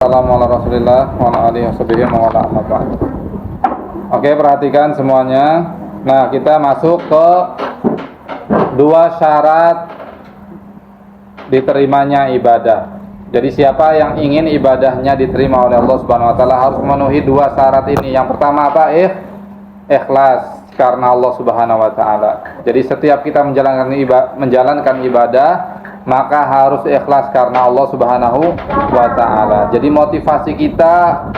Assalamualaikum warahmatullahi wabarakatuh. Oke, perhatikan semuanya. Nah, kita masuk ke dua syarat diterimanya ibadah. Jadi siapa yang ingin ibadahnya diterima oleh Allah Subhanahu wa taala harus memenuhi dua syarat ini. Yang pertama apa? Ikhlas karena Allah Subhanahu wa taala. Jadi setiap kita menjalankan ibadah maka harus ikhlas karena Allah Subhanahu wa taala. Jadi motivasi kita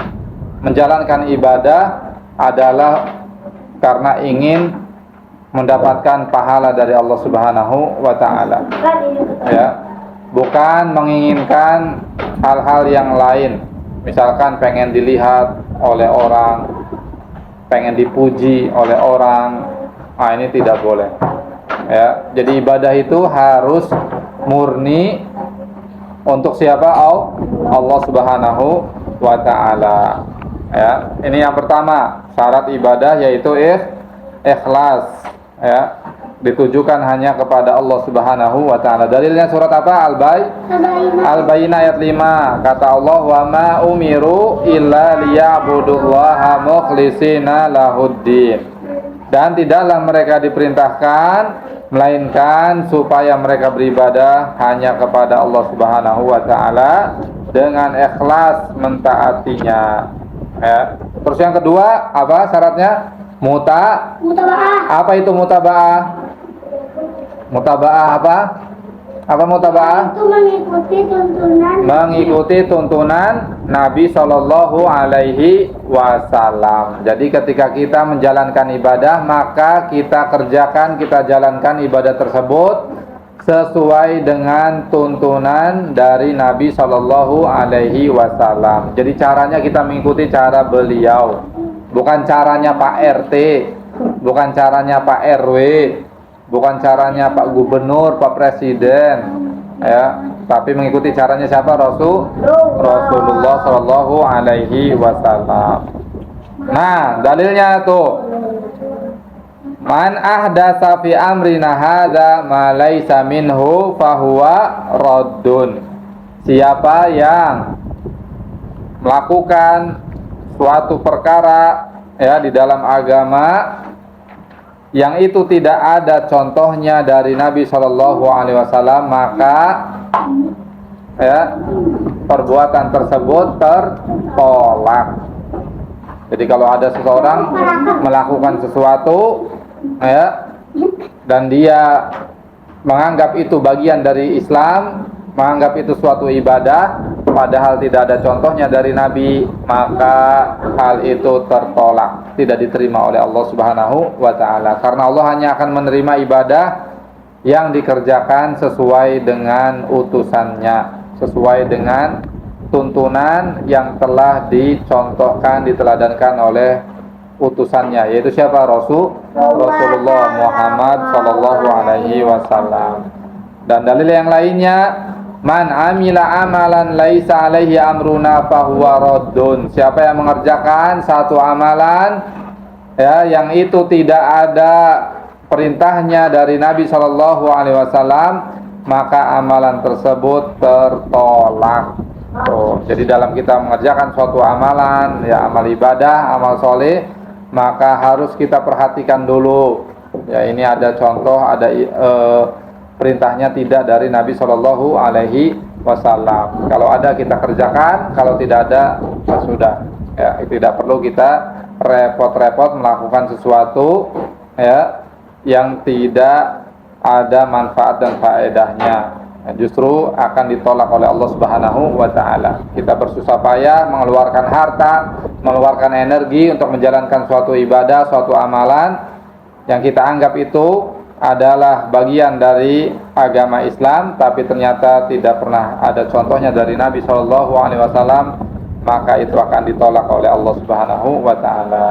menjalankan ibadah adalah karena ingin mendapatkan pahala dari Allah Subhanahu wa taala. Ya. Bukan menginginkan hal-hal yang lain. Misalkan pengen dilihat oleh orang, pengen dipuji oleh orang. Nah, ini tidak boleh. Ya. Jadi ibadah itu harus murni untuk siapa? Allah Subhanahu wa taala. Ya, ini yang pertama, syarat ibadah yaitu ikhlas, ya. Ditujukan hanya kepada Allah Subhanahu wa taala. Dalilnya surat apa? Al-Bayyinah ayat 5. Kata Allah, "Wa ma umiru illa liya'budullaha mukhlishina lahuddin." Dan tidaklah mereka diperintahkan melainkan supaya mereka beribadah hanya kepada Allah Subhanahu wa taala dengan ikhlas mentaatinya. Ya. Terus yang kedua, apa syaratnya? Mutaba'ah. Apa itu mutaba'ah? Mutaba'ah apa? Apa mutaba'ah? Itu Mengikuti tuntunan Nabi Shallallahu Alaihi Wasallam. Jadi ketika kita menjalankan ibadah, maka kita jalankan ibadah tersebut sesuai dengan tuntunan dari Nabi Shallallahu Alaihi Wasallam. Jadi caranya kita mengikuti cara beliau, bukan caranya Pak RT, bukan caranya Pak RW, bukan caranya Pak Gubernur, Pak Presiden, ya, tapi mengikuti caranya siapa? Rasulullah Shallallahu Alaihi Wasallam. Nah, dalilnya tuh, man ahdatsa fi amrina hadza ma laisa minhu fahuwa raddun. Siapa yang melakukan suatu perkara ya di dalam agama yang itu tidak ada contohnya dari Nabi Shallallahu Alaihi Wasallam, maka ya perbuatan tersebut tertolak. Jadi kalau ada seseorang melakukan sesuatu ya dan dia menganggap itu bagian dari Islam, menganggap itu suatu ibadah, padahal tidak ada contohnya dari Nabi, maka hal itu tertolak, tidak diterima oleh Allah Subhanahu wa taala. Karena Allah hanya akan menerima ibadah yang dikerjakan sesuai dengan utusannya, sesuai dengan tuntunan yang telah dicontohkan, diteladankan oleh utusannya, yaitu siapa? Rasulullah Muhammad sallallahu alaihi wasallam. Dan dalil yang lainnya, man amila amalan laisa alaihi amruna fahuwa raddun. Siapa yang mengerjakan satu amalan ya yang itu tidak ada perintahnya dari Nabi Shallallahu alaihi wasallam, maka amalan tersebut tertolak. Jadi dalam kita mengerjakan suatu amalan, ya amal ibadah, amal soleh, maka harus kita perhatikan dulu. Ya ini ada contoh, ada perintahnya tidak dari Nabi Shallallahu Alaihi Wasallam. Kalau ada kita kerjakan, kalau tidak ada ya sudah. Ya tidak perlu kita repot-repot melakukan sesuatu ya yang tidak ada manfaat dan faedahnya. Justru akan ditolak oleh Allah Subhanahu wa taala. Kita bersusah payah mengeluarkan harta, mengeluarkan energi untuk menjalankan suatu ibadah, suatu amalan yang kita anggap itu adalah bagian dari agama Islam, tapi ternyata tidak pernah ada contohnya dari Nabi Shallallahu alaihi wasallam, maka itu akan ditolak oleh Allah Subhanahu wa taala.